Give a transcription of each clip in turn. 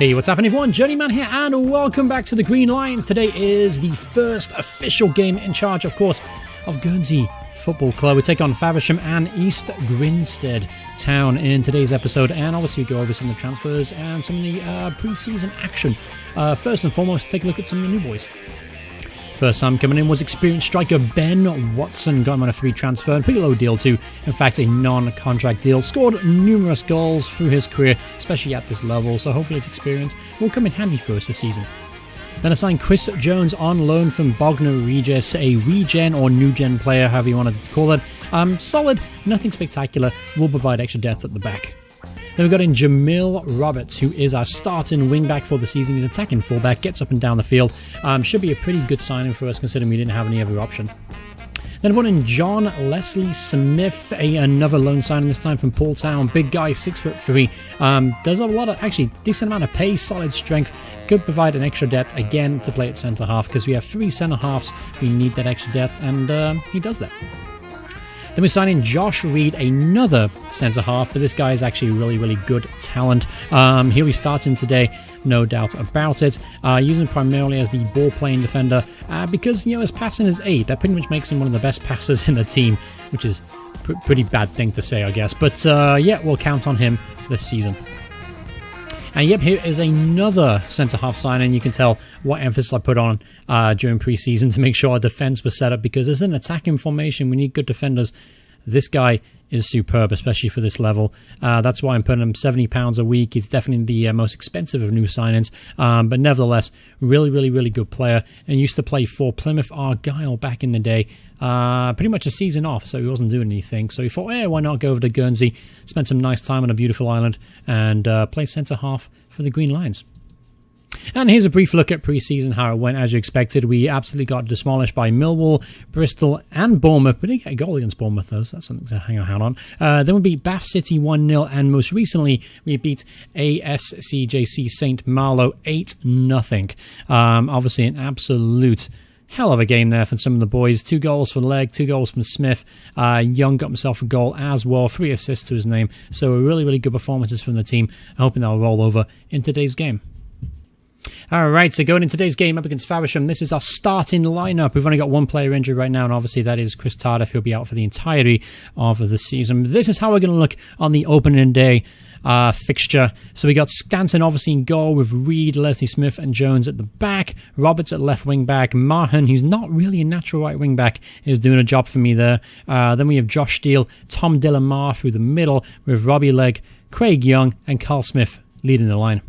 Hey, what's happening everyone? Journeyman here and welcome back to the Green Lions. Today is the first official game in charge, of course, of Guernsey Football Club. We take on Faversham and East Grinstead Town in today's episode, and obviously we go over some of the transfers and some of the pre-season action. First and foremost, take a look at some of the new boys. First time coming in was experienced striker Ben Watson. Got him on a free transfer and pretty low deal too. In fact, a non-contract deal. Scored numerous goals through his career, especially at this level, so hopefully his experience will come in handy for us this season. Then I signed Chris Jones on loan from Bognor Regis, a regen or new gen player, however you wanted to call it. Solid, nothing spectacular, will provide extra depth at the back. Then we got in Jamil Roberts, who is our starting wingback for the season. He's attacking fullback, gets up and down the field. Should be a pretty good signing for us considering we didn't have any other option. Then I brought in John Leslie Smith, another loan signing, this time from Paul Town. Big guy, 6'3". There's a lot of, actually, decent amount of pace, solid strength. Could provide an extra depth, again, to play at centre half, because we have 3 centre halves. We need that extra depth, and he does that. Then we sign in Josh Reed, another centre half, but this guy is actually really, really good talent. He'll be starting today, no doubt about it. Using primarily as the ball-playing defender because, you know, his passing is 8. That pretty much makes him one of the best passers in the team, which is a pretty bad thing to say, I guess. But yeah, we'll count on him this season. And yep, here is another centre-half signing. You can tell what emphasis I put on during pre-season to make sure our defence was set up, because as an attacking formation, we need good defenders. This guy is superb, especially for this level. That's why I'm putting him £70 a week. He's definitely the most expensive of new signings, but nevertheless, really, really, really good player, and used to play for Plymouth Argyle back in the day. Pretty much a season off, so he wasn't doing anything. So he thought, hey, why not go over to Guernsey, spend some nice time on a beautiful island, and play centre-half for the Green Lions. And here's a brief look at pre-season, how it went. As you expected, we absolutely got demolished by Millwall, Bristol, and Bournemouth. We didn't get a goal against Bournemouth, though, so that's something to hang on. Then we beat Bath City 1-0, and most recently, we beat ASCJC St. Malo 8-0. Obviously, an absolute hell of a game there for some of the boys. 2 goals for Legg, 2 goals from Smith. Young got himself a goal as well, 3 assists to his name. So really, really good performances from the team. I'm hoping that'll roll over in today's game. Alright, so going in today's game up against Faversham, this is our starting lineup. We've only got 1 player injured right now, and obviously that is Chris Tardif, who'll be out for the entirety of the season. This is how we're going to look on the opening day fixture. So we got Stanton obviously in goal with Reed, Leslie Smith and Jones at the back. Roberts at left wing back. Mahan, who's not really a natural right wing back, is doing a job for me there. Then we have Josh Steele, Tom Dillamar through the middle with Robbie Legg, Craig Young and Carl Smith leading the line.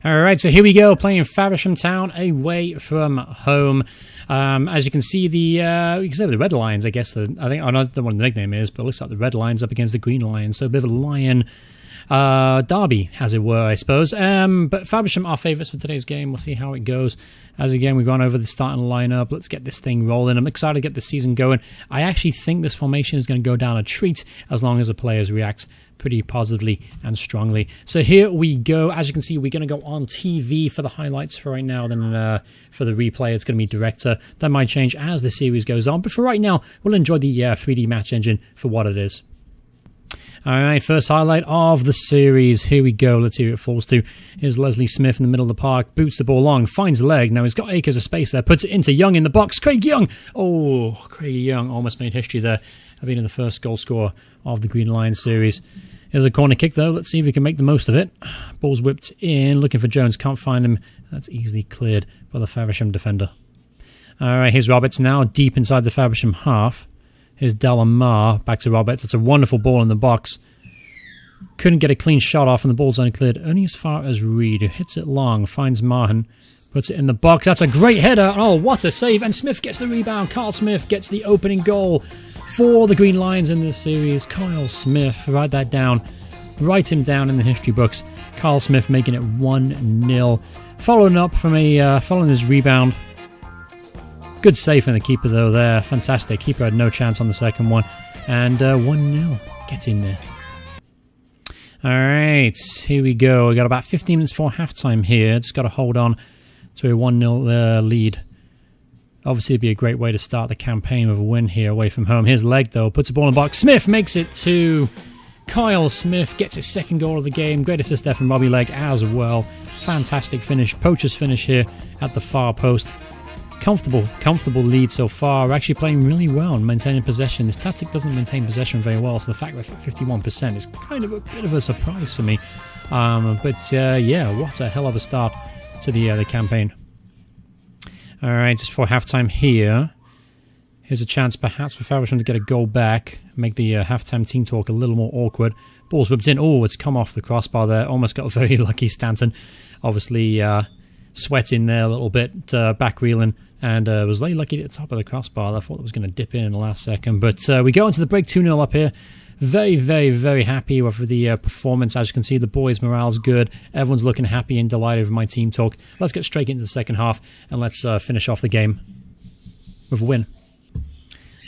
Alright, so here we go, playing Faversham Town away from home. As you can see, you can say the Red Lions, I guess. I don't know what the nickname is, but it looks like the Red Lions up against the Green Lions. So a bit of a lion derby, as it were, I suppose. But Faversham are favourites for today's game. We'll see how it goes. As again, we've gone over the starting lineup. Let's get this thing rolling. I'm excited to get the season going. I actually think this formation is going to go down a treat as long as the players react pretty positively and strongly. So here we go. As you can see, we're going to go on TV for the highlights for right now. Then for the replay, it's going to be director. That might change as the series goes on. But for right now, we'll enjoy the 3D match engine for what it is. Alright, first highlight of the series. Here we go. Let's see who it falls to. Here's Leslie Smith in the middle of the park. Boots the ball long. Finds Legg. Now he's got acres of space there. Puts it into Young in the box. Craig Young. Oh, Craig Young almost made history there. I've been in the first goal scorer of the Green Lions series. Here's a corner kick though. Let's see if we can make the most of it. Ball's whipped in. Looking for Jones. Can't find him. That's easily cleared by the Faversham defender. Alright, here's Roberts now. Deep inside the Faversham half. Here's Delamar, back to Roberts. It's a wonderful ball in the box. Couldn't get a clean shot off, and the ball's only cleared only as far as Reed, who hits it long, finds Mahan, puts it in the box. That's a great header. Oh, what a save. And Smith gets the rebound. Carl Smith gets the opening goal for the Green Lions in this series. Kyle Smith, write that down. Write him down in the history books. Carl Smith making it 1-0. Following up from following his rebound. Good save from the keeper though there. Fantastic. Keeper had no chance on the second one. And 1-0. Gets in there. Alright, here we go. We got about 15 minutes before halftime here. Just got to hold on to a 1-0 lead. Obviously, it'd be a great way to start the campaign with a win here away from home. Here's Legg though. Puts the ball in the box. Smith makes it 2. Kyle Smith gets his second goal of the game. Great assist there from Robbie Legg as well. Fantastic finish. Poacher's finish here at the far post. Comfortable lead so far. We're actually playing really well and maintaining possession. This tactic doesn't maintain possession very well, so the fact we're at 51% is kind of a bit of a surprise for me. Yeah, what a hell of a start to the campaign. All right, just before halftime here, here's a chance perhaps for Faversham to get a goal back, make the halftime team talk a little more awkward. Ball's whipped in. Oh, it's come off the crossbar there. Almost got very lucky, Stanton. Obviously sweating there a little bit, back reeling. And was very lucky at the top of the crossbar. I thought it was going to dip in the last second. But we go into the break 2-0 up here. Very, very, very happy with the performance. As you can see, the boys' morale's good. Everyone's looking happy and delighted with my team talk. Let's get straight into the second half. And let's finish off the game with a win.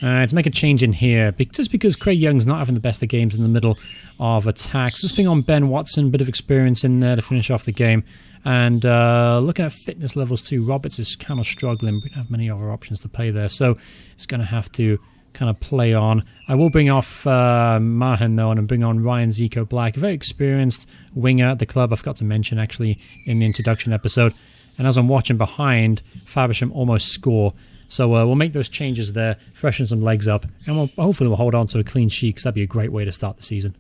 To make a change in here, just because Craig Young's not having the best of games in the middle of attacks. Just being on Ben Watson, bit of experience in there to finish off the game. And looking at fitness levels too, Roberts is kind of struggling. We don't have many other options to play there, so it's going to have to kind of play on. I will bring off Mahan though, and bring on Ryan Zico Black, a very experienced winger at the club. I forgot to mention actually in the introduction episode. And as I'm watching behind, Faversham almost score. So we'll make those changes there, freshen some legs up, and hopefully we'll hold on to a clean sheet, because that'd be a great way to start the season.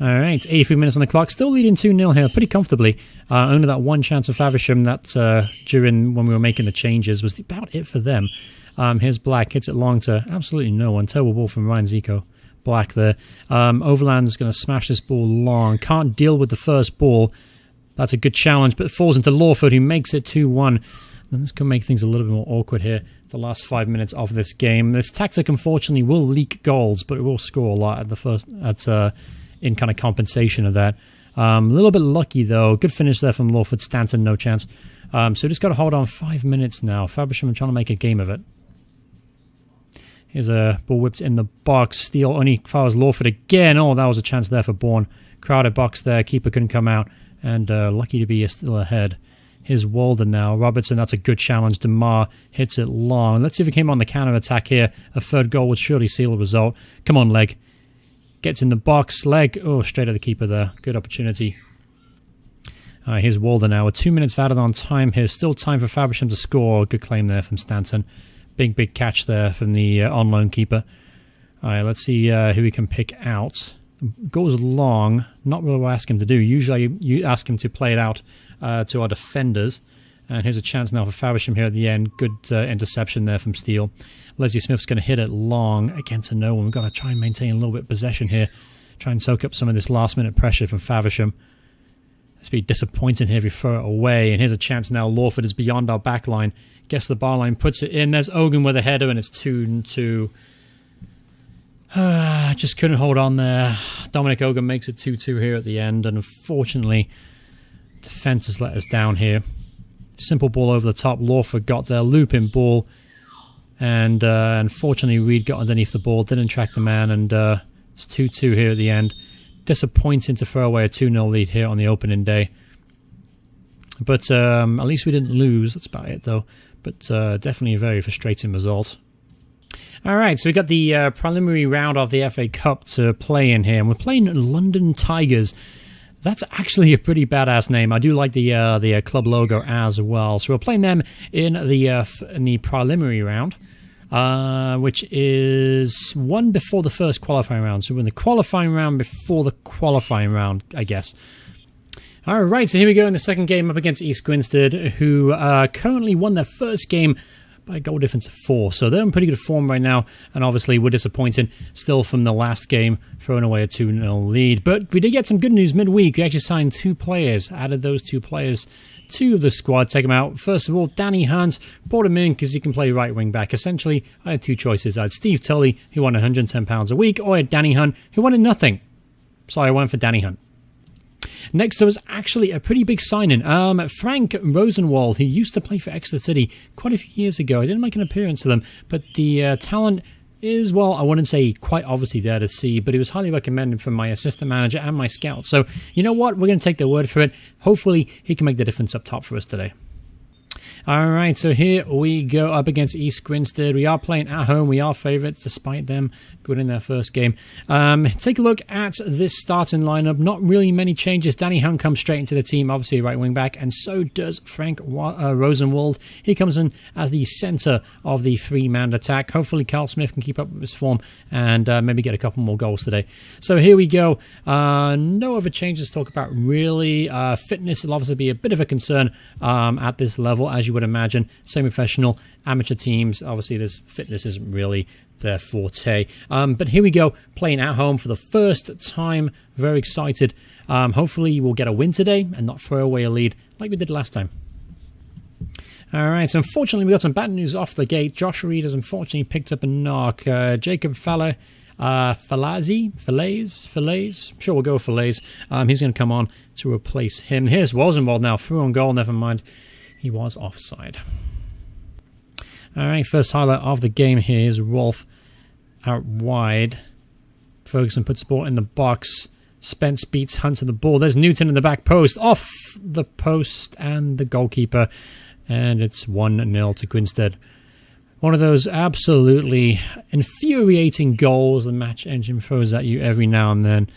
Alright, 83 minutes on the clock, still leading 2-0 here, pretty comfortably. Only that one chance for Faversham that during when we were making the changes was about it for them. Here's Black, hits it long to absolutely no one. Terrible ball from Ryan Zico Black there. Overland's going to smash this ball long, can't deal with the first ball. That's a good challenge, but it falls into Lawford, who makes it 2-1. And this can make things a little bit more awkward here, the last 5 minutes of this game. This tactic, unfortunately, will leak goals, but it will score a lot at the first, in kind of compensation of that. A little bit lucky, though. Good finish there from Lawford. Stanton, no chance. So just got to hold on 5 minutes now. Faversham trying to make a game of it. Here's a ball whipped in the box. Steele only fouls Lawford again. Oh, that was a chance there for Bourne. Crowded box there. Keeper couldn't come out. And lucky to be still ahead. Here's Walden now. Robertson, that's a good challenge. DeMar hits it long. Let's see if he came on the counter-attack here. A third goal would surely seal the result. Come on, Legg. Gets in the box. Legg. Oh, straight at the keeper there. Good opportunity. Here's Walden now. We're 2 minutes added on time here. Still time for Faversham to score. Good claim there from Stanton. Big catch there from the on-loan keeper. All right, let's see who we can pick out. Goes long. Not really what I ask him to do. Usually you ask him to play it out to our defenders. And here's a chance now for Faversham here at the end. Good interception there from Steele. Leslie Smith's going to hit it long again to no one. We've got to try and maintain a little bit of possession here. Try and soak up some of this last-minute pressure from Faversham. It's be disappointing here if you throw it away. And here's a chance now. Lawford is beyond our back line. Gets the bar line, puts it in. There's Ogun with a header, and it's 2-2. Just couldn't hold on there. Dominic Ogun makes it 2-2 here at the end. And unfortunately, defence has let us down here. Simple ball over the top. Lawford got there. Looping ball. And unfortunately, Reed got underneath the ball. Didn't track the man. And it's 2-2 here at the end. Disappointing to throw away a 2-0 lead here on the opening day. But at least we didn't lose. That's about it, though. But definitely a very frustrating result. All right, so we got the preliminary round of the FA Cup to play in here. And we're playing London Tigers. That's actually a pretty badass name. I do like the club logo as well. So we're playing them in the preliminary round, which is one before the first qualifying round. So we're in the qualifying round before the qualifying round, I guess. All right, so here we go in the second game up against East Grinstead, who currently won their first game by a goal difference of 4. So they're in pretty good form right now, and obviously we're disappointed still from the last game, throwing away a 2-0 lead. But we did get some good news midweek. We actually signed 2 players, added those 2 players to the squad. Take them out. First of all, Danny Hunt, brought him in because he can play right wing back. Essentially, I had 2 choices. I had Steve Tully, who won £110 a week, or I had Danny Hunt, who wanted nothing. So I went for Danny Hunt. Next, there was actually a pretty big signing. Frank Rosenwald, who used to play for Exeter City quite a few years ago. He didn't make an appearance for them, but the talent is, well, I wouldn't say quite obviously there to see, but he was highly recommended from my assistant manager and my scout. So, you know what? We're going to take their word for it. Hopefully, he can make the difference up top for us today. Alright, so here we go up against East Grinstead. We are playing at home. We are favourites despite them winning their first game. Take a look at this starting lineup. Not really many changes. Danny Hunt comes straight into the team, obviously right wing back, and so does Frank Rosenwald. He comes in as the centre of the three-man attack. Hopefully Carl Smith can keep up with his form and maybe get a couple more goals today. So here we go. No other changes to talk about really. Fitness will obviously be a bit of a concern at this level, as you would imagine. Semi-professional, amateur teams, obviously this fitness isn't really their forte. But here we go, playing at home for the first time. Very excited. Hopefully we'll get a win today and not throw away a lead like we did last time. Alright, so unfortunately we got some bad news off the gate. Josh Reed has unfortunately picked up a knock. Jacob Falaise? Sure, we'll go with Falaise. He's going to come on to replace him. Here's Rosenwald now, through on goal, never mind. He was offside. Alright, first highlight of the game here is Rolf out wide. Ferguson puts the ball in the box. Spence beats Hunt to the ball. There's Newton in the back post. Off the post and the goalkeeper. And it's 1-0 to Grinstead. One of those absolutely infuriating goals the match engine throws at you every now and then.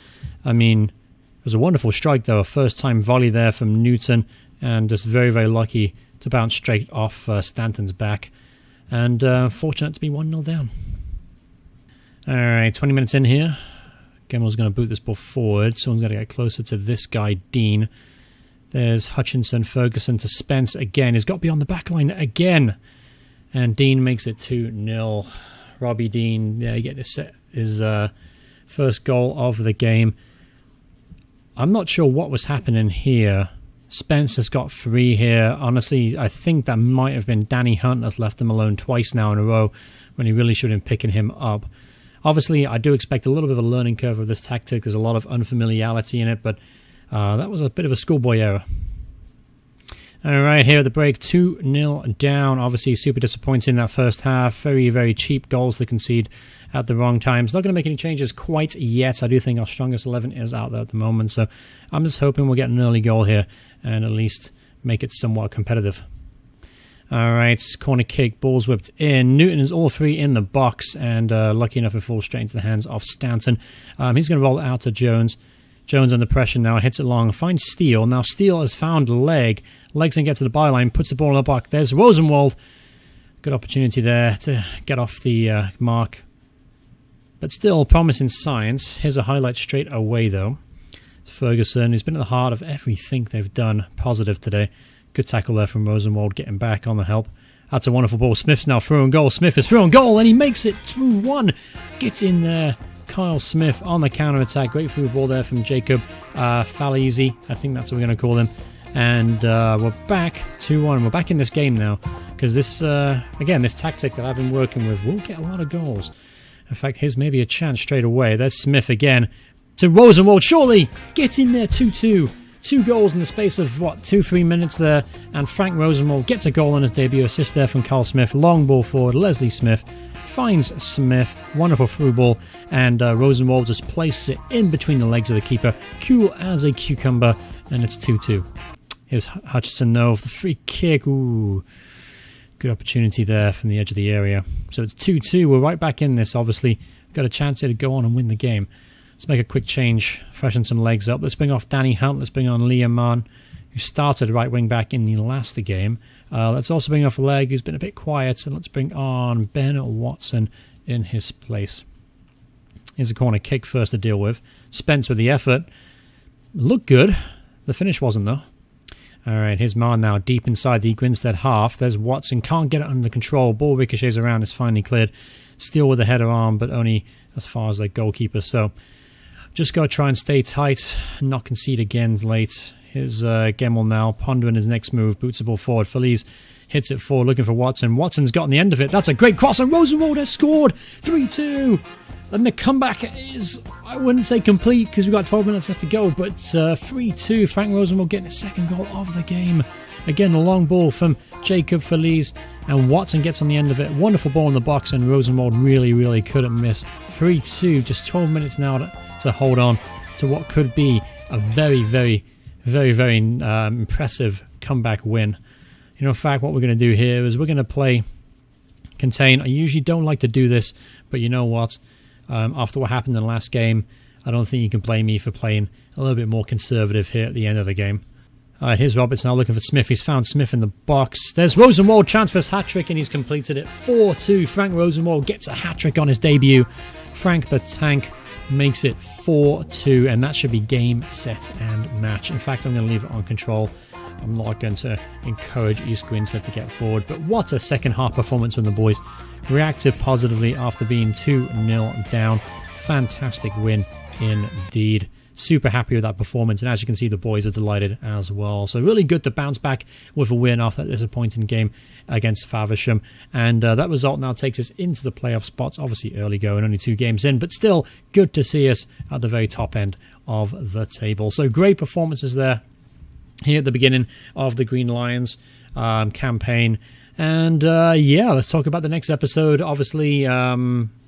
I mean, it was a wonderful strike though. A first time volley there from Newton. And just very, very lucky to bounce straight off Stanton's back. And fortunate to be 1-0 down. Alright, 20 minutes in here. Gemmel's going to boot this ball forward. Someone's got to get closer to this guy, Dean. There's Hutchinson, Ferguson to Spence again. He's got to be on the back line again. And Dean makes it 2-0. Robbie Dean, yeah, he gets his first goal of the game. I'm not sure what was happening here. Spence has got 3 here. Honestly, I think that might have been Danny Hunt that's left him alone twice now in a row when he really should have been picking him up. Obviously, I do expect a little bit of a learning curve of this tactic. There's a lot of unfamiliarity in it, but that was a bit of a schoolboy error. Alright, here at the break, 2-0 down. Obviously, super disappointing in that first half. Very, very cheap goals to concede at the wrong times. Not going to make any changes quite yet. I do think our strongest 11 is out there at the moment, so I'm just hoping we'll get an early goal here and at least make it somewhat competitive. Alright, corner kick, ball's whipped in. Newton is all 3 in the box, and lucky enough it falls straight into the hands of Stanton. He's going to roll it out to Jones. Jones under pressure now, hits it long, finds Steele. Now Steele has found Leg's going to get to the byline, puts the ball in the box. There's Rosenwald. Good opportunity there to get off the mark. But still promising signs. Here's a highlight straight away though. Ferguson, who's been at the heart of everything they've done positive today. Good tackle there from Rosenwald, getting back on the help. That's a wonderful ball. Smith's now through on goal. Smith is through on goal, and he makes it 2-1. Gets in there. Kyle Smith on the counter-attack. Great through ball there from Jacob Falaise. I think that's what we're going to call him. And we're back 2-1. We're back in this game now. Because this, again, this tactic that I've been working with will get a lot of goals. In fact, here's maybe a chance straight away. There's Smith again. To Rosenwald, surely get in there, 2-2. 2 goals in the space of, 2-3 minutes there. And Frank Rosenwald gets a goal on his debut. Assist there from Carl Smith. Long ball forward, Leslie Smith finds Smith. Wonderful through ball. And Rosenwald just places it in between the legs of the keeper. Cool as a cucumber. And it's 2-2. Here's Hutchinson though, the free kick. Ooh, good opportunity there from the edge of the area. So it's 2-2. We're right back in this, obviously. Got a chance here to go on and win the game. Let's make a quick change, freshen some legs up. Let's bring off Danny Hunt. Let's bring on Liam Mann, who started right wing back in the last game. Let's also bring off Leg, who's been a bit quiet. And let's bring on Ben Watson in his place. Here's a corner kick first to deal with. Spence with the effort. Looked good. The finish wasn't though. Alright, here's Mann now deep inside the Grinstead half. There's Watson, can't get it under control. Ball ricochets around, it's finally cleared. Steele with a header arm, but only as far as the goalkeeper. So just got to try and stay tight, not concede again late. Here's Gemmel now, pondering his next move, boots the ball forward. Feliz hits it forward, looking for Watson. Watson's gotten the end of it. That's a great cross, and Rosenwald has scored 3-2. And the comeback is, I wouldn't say complete because we've got 12 minutes left to go, but 3-2. Frank Rosenwald getting his second goal of the game. Again, a long ball from Jacob Feliz, and Watson gets on the end of it. Wonderful ball in the box, and Rosenwald really, really couldn't miss. 3-2, just 12 minutes now to hold on to what could be a very, very, very, very impressive comeback win. in fact, what we're going to do here is we're going to play contain. I usually don't like to do this, but you know what? After what happened in the last game, I don't think you can blame me for playing a little bit more conservative here at the end of the game. Alright, here's Roberts now looking for Smith. He's found Smith in the box. There's Rosenwald, chance for his hat-trick, and he's completed it. 4-2. Frank Rosenwald gets a hat-trick on his debut. Frank the Tank makes it 4-2, and that should be game, set, and match. In fact, I'm going to leave it on control. I'm not going to encourage East Grinstead to get forward, but what a second half performance when the boys reacted positively after being 2-0 down. Fantastic win indeed. Super happy with that performance, and as you can see, the boys are delighted as well. So really good to bounce back with a win after that disappointing game against Faversham, and that result now takes us into the playoff spots. Obviously early going, only 2 games in, but still good to see us at the very top end of the table. So great performances there here at the beginning of the Green Lions campaign. And yeah, let's talk about the next episode. Obviously,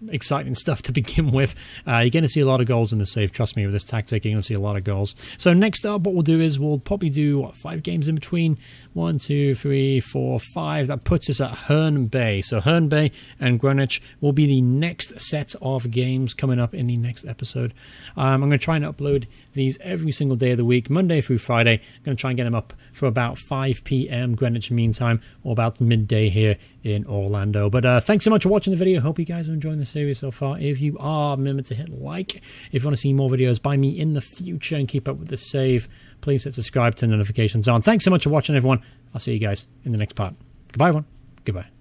exciting stuff to begin with. You're going to see a lot of goals in the save. Trust me, with this tactic, you're going to see a lot of goals. So next up, what we'll do is we'll probably do, 5 games in between? 1, 2, 3, 4, 5. That puts us at Herne Bay. So Herne Bay and Greenwich will be the next set of games coming up in the next episode. I'm going to try and upload these every single day of the week, Monday through Friday. I'm going to try and get them up for about 5 p.m. Greenwich Mean Time, or about midday here in Orlando. But thanks so much for watching the video. Hope you guys are enjoying the series so far. If you are, remember to hit like. If you want to see more videos by me in the future and keep up with the save, please hit subscribe, turn notifications on. Thanks so much for watching, everyone. I'll see you guys in the next part. Goodbye, everyone. Goodbye.